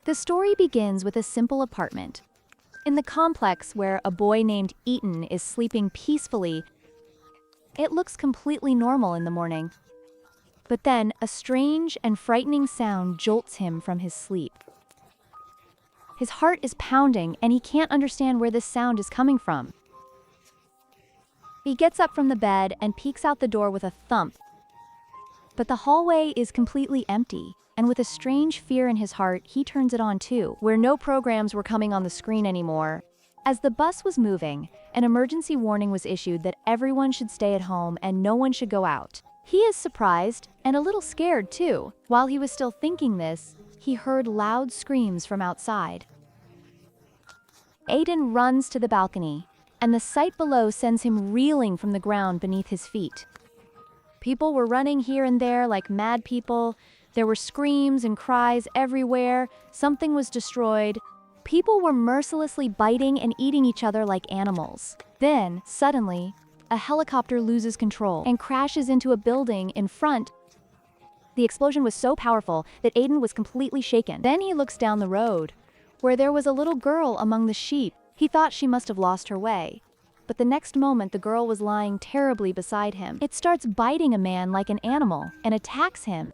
The story begins with a simple apartment. In the complex where a boy named Ethan is sleeping peacefully, it looks completely normal in the morning. But then, a strange and frightening sound jolts him from his sleep. His heart is pounding, and he can't understand where this sound is coming from. He gets up from the bed and peeks out the door with a thump. But the hallway is completely empty, and with a strange fear in his heart, he turns it on too, where no programs were coming on the screen anymore. As the bus was moving, an emergency warning was issued that everyone should stay at home and no one should go out. He is surprised and a little scared too. While he was still thinking this, he heard loud screams from outside. Aiden runs to the balcony, and the sight below sends him reeling from the ground beneath his feet. People were running here and there like mad people. There were screams and cries everywhere. Something was destroyed. People were mercilessly biting and eating each other like animals. Then, suddenly, a helicopter loses control and crashes into a building in front. The explosion was so powerful that Aiden was completely shaken. Then he looks down the road, where there was a little girl among the sheep. He thought she must have lost her way. But the next moment, the girl was lying terribly beside him. It starts biting a man like an animal and attacks him.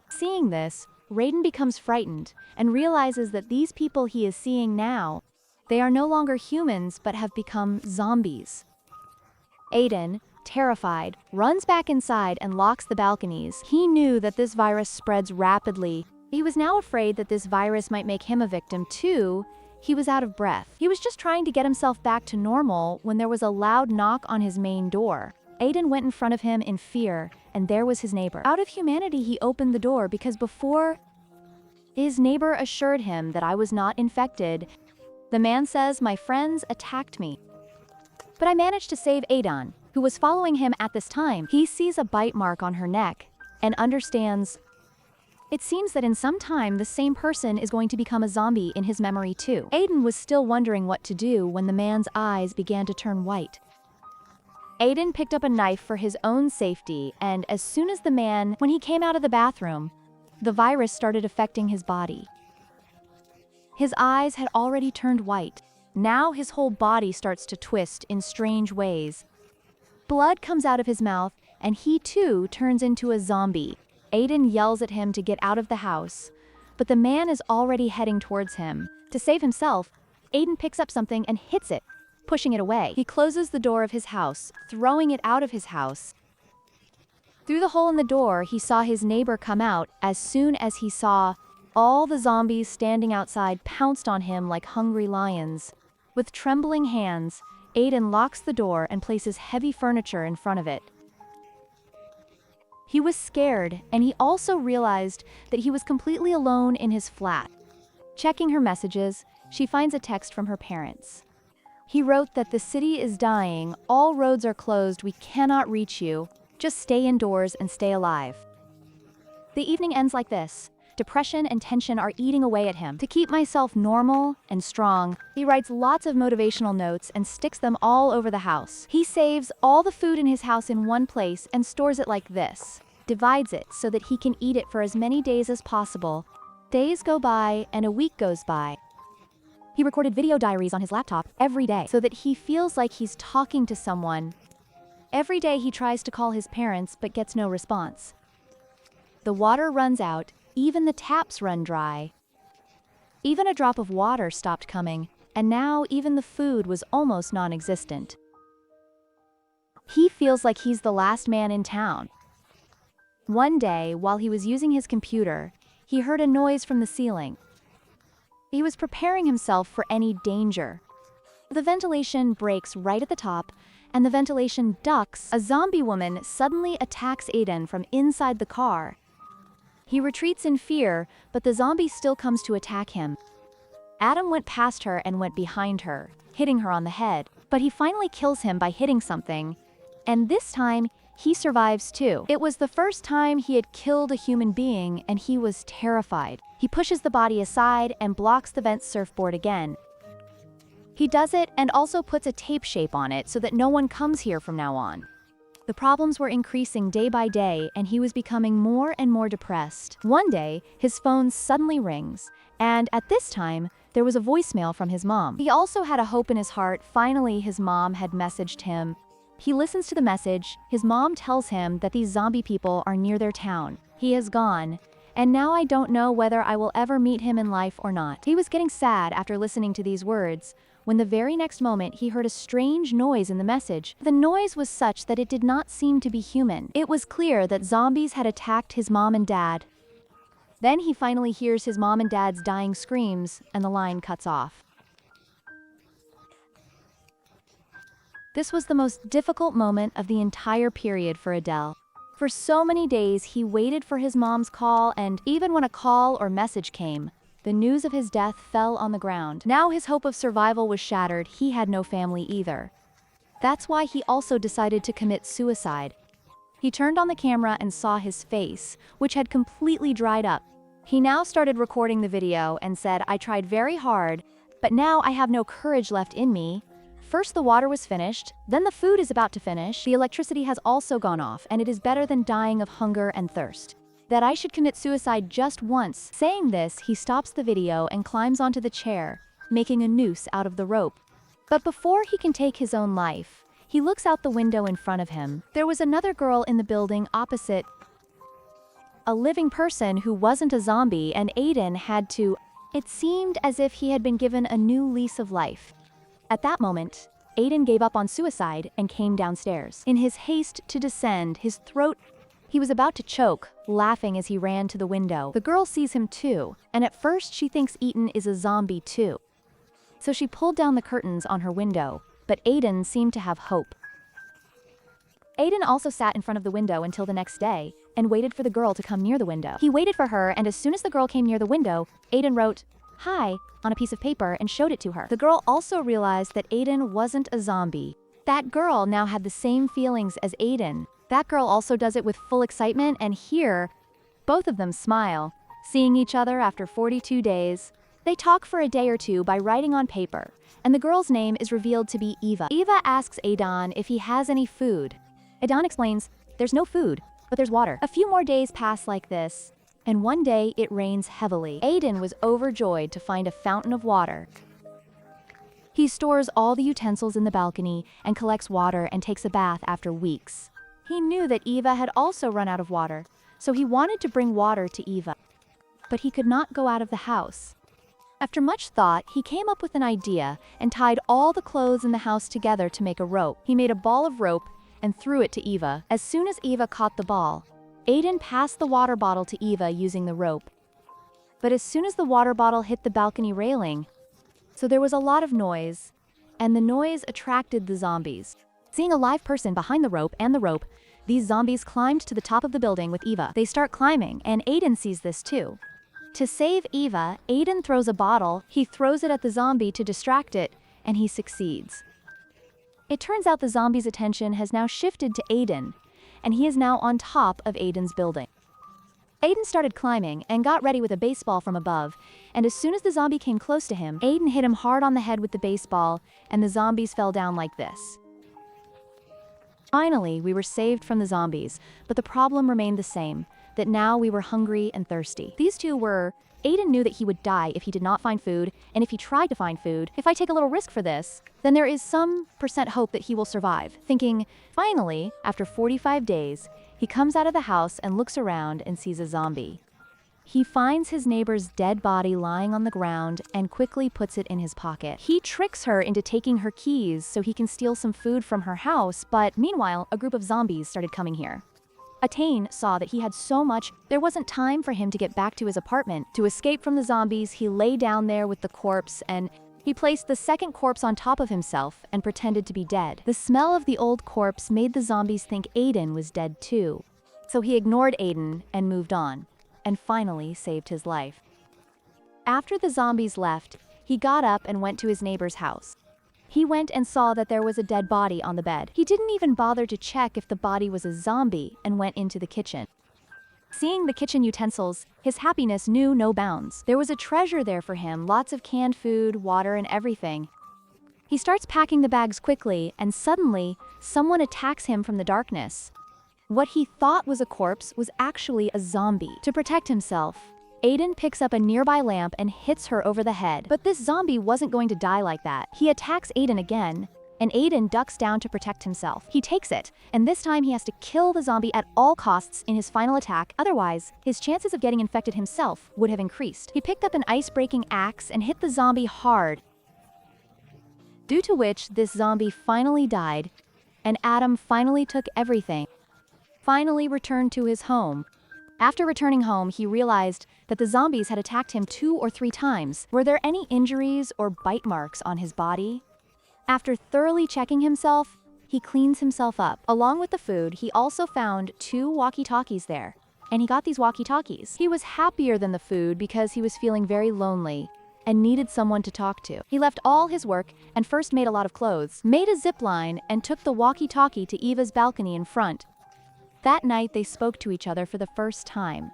Seeing this, Raiden becomes frightened and realizes that these people he is seeing now, they are no longer humans but have become zombies. Aiden, terrified, runs back inside and locks the balconies. He knew that this virus spreads rapidly. He was now afraid that this virus might make him a victim too. He was out of breath. He was just trying to get himself back to normal when there was a loud knock on his main door. Aiden went in front of him in fear, and there was his neighbor. Out of humanity, he opened the door because before, his neighbor assured him that I was not infected. The man says, "My friends attacked me, but I managed to save Aiden," who was following him at this time. He sees a bite mark on her neck and understands. It seems that in some time, the same person is going to become a zombie in his memory too. Aiden was still wondering what to do when the man's eyes began to turn white. Aiden picked up a knife for his own safety, and as soon as when he came out of the bathroom, the virus started affecting his body. His eyes had already turned white. Now his whole body starts to twist in strange ways. Blood comes out of his mouth, and he too turns into a zombie. Aiden yells at him to get out of the house, but the man is already heading towards him. To save himself, Aiden picks up something and hits it, pushing it away. He closes the door of his house, throwing it out of his house. Through the hole in the door, he saw his neighbor come out. As soon as he saw all the zombies standing outside, pounced on him like hungry lions. With trembling hands, Aiden locks the door and places heavy furniture in front of it. He was scared, and he also realized that he was completely alone in his flat. Checking her messages, she finds a text from her parents. He wrote that the city is dying, all roads are closed, we cannot reach you, just stay indoors and stay alive. The evening ends like this. Depression and tension are eating away at him. To keep myself normal and strong, he writes lots of motivational notes and sticks them all over the house. He saves all the food in his house in one place and stores it like this. Divides it so that he can eat it for as many days as possible. Days go by and a week goes by. He recorded video diaries on his laptop every day so that he feels like he's talking to someone. Every day he tries to call his parents but gets no response. The water runs out. Even the taps run dry. Even a drop of water stopped coming, and now even the food was almost non-existent. He feels like he's the last man in town. One day, while he was using his computer, he heard a noise from the ceiling. He was preparing himself for any danger. The ventilation breaks right at the top, and the ventilation ducts. A zombie woman suddenly attacks Aiden from inside the car. He retreats in fear, but the zombie still comes to attack him. Adam went past her and went behind her, hitting her on the head, but he finally kills him by hitting something. And this time, he survives too. It was the first time he had killed a human being, and he was terrified. He pushes the body aside and blocks the vent surfboard again. He does it and also puts a tape shape on it so that no one comes here from now on. The problems were increasing day by day, and he was becoming more and more depressed. One day, his phone suddenly rings, and at this time, there was a voicemail from his mom. He also had a hope in his heart. Finally, his mom had messaged him. He listens to the message. His mom tells him that these zombie people are near their town. He has gone, and now I don't know whether I will ever meet him in life or not. He was getting sad after listening to these words, when the very next moment he heard a strange noise in the message. The noise was such that it did not seem to be human. It was clear that zombies had attacked his mom and dad. Then he finally hears his mom and dad's dying screams, and the line cuts off. This was the most difficult moment of the entire period for Adele. For so many days, he waited for his mom's call, and even when a call or message came, the news of his death fell on the ground. Now his hope of survival was shattered. He had no family either. That's why he also decided to commit suicide. He turned on the camera and saw his face, which had completely dried up. He now started recording the video and said, "I tried very hard, but now I have no courage left in me. First the water was finished, then the food is about to finish, the electricity has also gone off, and it is better than dying of hunger and thirst. That I should commit suicide just once." Saying this, he stops the video and climbs onto the chair, making a noose out of the rope. But before he can take his own life, he looks out the window in front of him. There was another girl in the building opposite, a living person who wasn't a zombie, and Aiden had to. It seemed as if he had been given a new lease of life. At that moment, Aiden gave up on suicide and came downstairs. In his haste to descend, his throat. He was about to choke, laughing as he ran to the window. The girl sees him too, and at first she thinks Aiden is a zombie too. So she pulled down the curtains on her window, but Aiden seemed to have hope. Aiden also sat in front of the window until the next day, and waited for the girl to come near the window. He waited for her, and as soon as the girl came near the window, Aiden wrote, "Hi," on a piece of paper and showed it to her. The girl also realized that Aiden wasn't a zombie. That girl now had the same feelings as Aiden. That girl also does it with full excitement, and here, both of them smile, seeing each other after 42 days. They talk for a day or two by writing on paper, and the girl's name is revealed to be Eva. Eva asks Aiden if he has any food. Aiden explains, "There's no food, but there's water." A few more days pass like this, and one day it rains heavily. Aiden was overjoyed to find a fountain of water. He stores all the utensils in the balcony and collects water and takes a bath after weeks. He knew that Eva had also run out of water, so he wanted to bring water to Eva. But he could not go out of the house. After much thought, he came up with an idea and tied all the clothes in the house together to make a rope. He made a ball of rope and threw it to Eva. As soon as Eva caught the ball, Aiden passed the water bottle to Eva using the rope. But as soon as the water bottle hit the balcony railing, so there was a lot of noise, and the noise attracted the zombies. Seeing a live person behind the rope, these zombies climbed to the top of the building with Eva. They start climbing, and Aiden sees this too. To save Eva, Aiden throws a bottle, he throws it at the zombie to distract it, and he succeeds. It turns out the zombie's attention has now shifted to Aiden, and he is now on top of Aiden's building. Aiden started climbing and got ready with a baseball from above, and as soon as the zombie came close to him, Aiden hit him hard on the head with the baseball, and the zombies fell down like this. Finally, we were saved from the zombies, but the problem remained the same, that now we were hungry and thirsty. These two were, Aiden knew that he would die if he did not find food, and if he tried to find food, if I take a little risk for this, then there is some % hope that he will survive. Thinking, finally, after 45 days, he comes out of the house and looks around and sees a zombie. He finds his neighbor's dead body lying on the ground and quickly puts it in his pocket. He tricks her into taking her keys so he can steal some food from her house, but meanwhile, a group of zombies started coming here. Atain saw that he had so much, there wasn't time for him to get back to his apartment. To escape from the zombies, he lay down there with the corpse, and he placed the second corpse on top of himself and pretended to be dead. The smell of the old corpse made the zombies think Aiden was dead too. So he ignored Aiden and moved on, and finally saved his life. After the zombies left, he got up and went to his neighbor's house. He went and saw that there was a dead body on the bed. He didn't even bother to check if the body was a zombie and went into the kitchen. Seeing the kitchen utensils, his happiness knew no bounds. There was a treasure there for him, lots of canned food, water, and everything. He starts packing the bags quickly, and suddenly, someone attacks him from the darkness. What he thought was a corpse was actually a zombie. To protect himself, Aiden picks up a nearby lamp and hits her over the head. But this zombie wasn't going to die like that. He attacks Aiden again, and Aiden ducks down to protect himself. He takes it, and this time he has to kill the zombie at all costs in his final attack, otherwise, his chances of getting infected himself would have increased. He picked up an ice-breaking axe and hit the zombie hard, due to which this zombie finally died, and Adam finally took everything, finally returned to his home. After returning home, he realized that the zombies had attacked him 2 or 3 times. Were there any injuries or bite marks on his body? After thoroughly checking himself, he cleans himself up. Along with the food, he also found 2 walkie-talkies there, and he got these walkie-talkies. He was happier than the food because he was feeling very lonely and needed someone to talk to. He left all his work and first made a lot of clothes, made a zip line, and took the walkie-talkie to Eva's balcony in front. That night, they spoke to each other for the first time.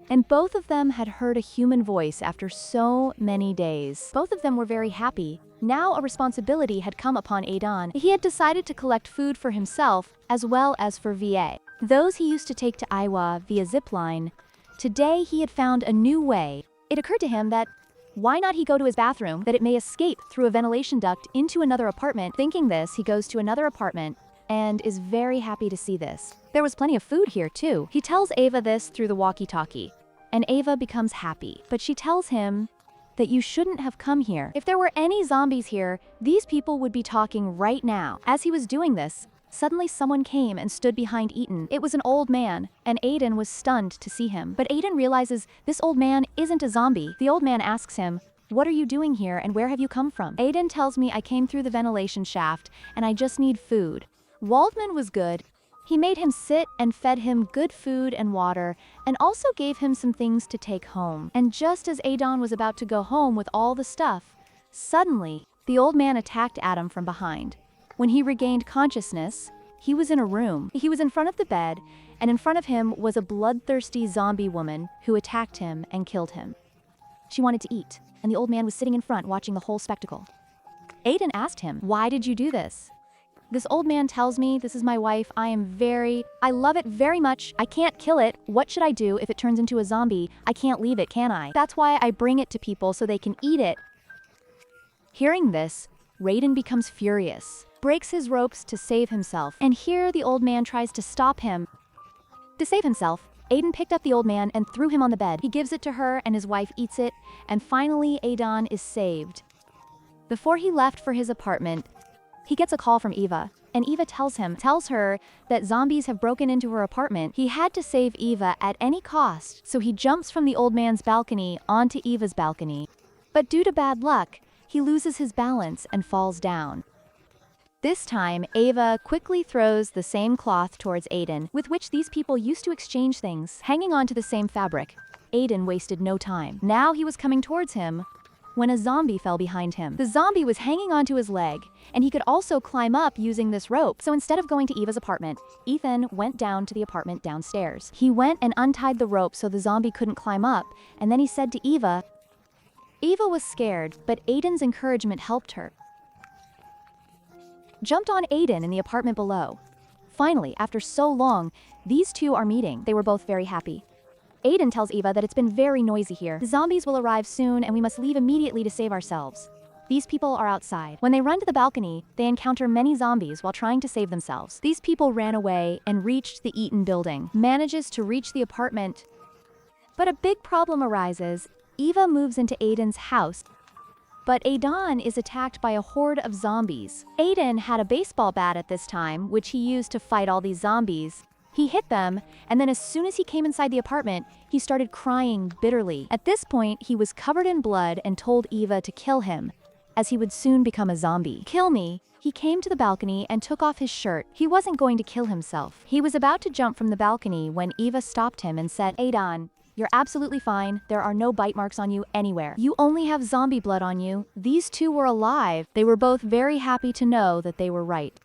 And both of them had heard a human voice after so many days. Both of them were very happy. Now a responsibility had come upon Aiden. He had decided to collect food for himself as well as for VA. Those he used to take to Iowa via zipline. Today he had found a new way. It occurred to him that why not he go to his bathroom, that it may escape through a ventilation duct into another apartment. Thinking this, he goes to another apartment and is very happy to see this. There was plenty of food here too. He tells Ava this through the walkie-talkie, and Ava becomes happy. But she tells him that you shouldn't have come here. If there were any zombies here, these people would be talking right now. As he was doing this, suddenly someone came and stood behind Aiden. It was an old man, and Aiden was stunned to see him. But Aiden realizes this old man isn't a zombie. The old man asks him, "What are you doing here and where have you come from?" Aiden tells me, "I came through the ventilation shaft and I just need food." Waldman was good. He made him sit and fed him good food and water, and also gave him some things to take home. And just as Aiden was about to go home with all the stuff, suddenly, the old man attacked Adam from behind. When he regained consciousness, he was in a room. He was in front of the bed, and in front of him was a bloodthirsty zombie woman who attacked him and killed him. She wanted to eat, and the old man was sitting in front watching the whole spectacle. Aiden asked him, "Why did you do this?" "This old man tells me this is my wife. I love it very much. I can't kill it. What should I do if it turns into a zombie? I can't leave it, can I? That's why I bring it to people so they can eat it." Hearing this, Raiden becomes furious, breaks his ropes to save himself, and here the old man tries to stop him. To save himself, Aiden picked up the old man and threw him on the bed. He gives it to her and his wife eats it, and finally Aiden is saved. Before he left for his apartment, he gets a call from Eva, and Eva tells her that zombies have broken into her apartment. He had to save Eva at any cost, so he jumps from the old man's balcony onto Eva's balcony. But due to bad luck, he loses his balance and falls down. This time, Ava quickly throws the same cloth towards Aiden, with which these people used to exchange things, hanging onto the same fabric. Aiden wasted no time. Now he was coming towards him when a zombie fell behind him. The zombie was hanging onto his leg, and he could also climb up using this rope. So instead of going to Eva's apartment, Ethan went down to the apartment downstairs. He went and untied the rope so the zombie couldn't climb up, and then he said to Eva. Eva was scared, but Aiden's encouragement helped her. Jumped on Aiden in the apartment below. Finally, after so long, these two are meeting. They were both very happy. Aiden tells Eva that it's been very noisy here. The zombies will arrive soon and we must leave immediately to save ourselves. These people are outside. When they run to the balcony, they encounter many zombies while trying to save themselves. These people ran away and reached the Eaton building, manages to reach the apartment. But a big problem arises. Eva moves into Aiden's house, but Aiden is attacked by a horde of zombies. Aiden had a baseball bat at this time, which he used to fight all these zombies. He hit them, and then as soon as he came inside the apartment, he started crying bitterly. At this point, he was covered in blood and told Eva to kill him, as he would soon become a zombie. "Kill me." He came to the balcony and took off his shirt. He wasn't going to kill himself. He was about to jump from the balcony when Eva stopped him and said, "Aiden, you're absolutely fine. There are no bite marks on you anywhere. You only have zombie blood on you." These two were alive. They were both very happy to know that they were right.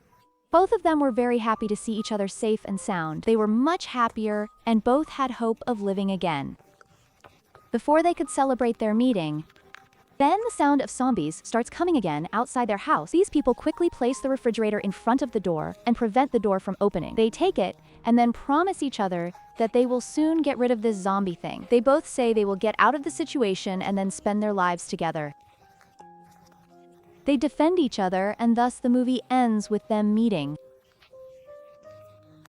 Both of them were very happy to see each other safe and sound. They were much happier, and both had hope of living again. Before they could celebrate their meeting, Then the sound of zombies starts coming again outside their house. These people quickly place the refrigerator in front of the door and prevent the door from opening. They take it and then promise each other that they will soon get rid of this zombie thing. They both say they will get out of the situation and then spend their lives together. They defend each other, and thus the movie ends with them meeting.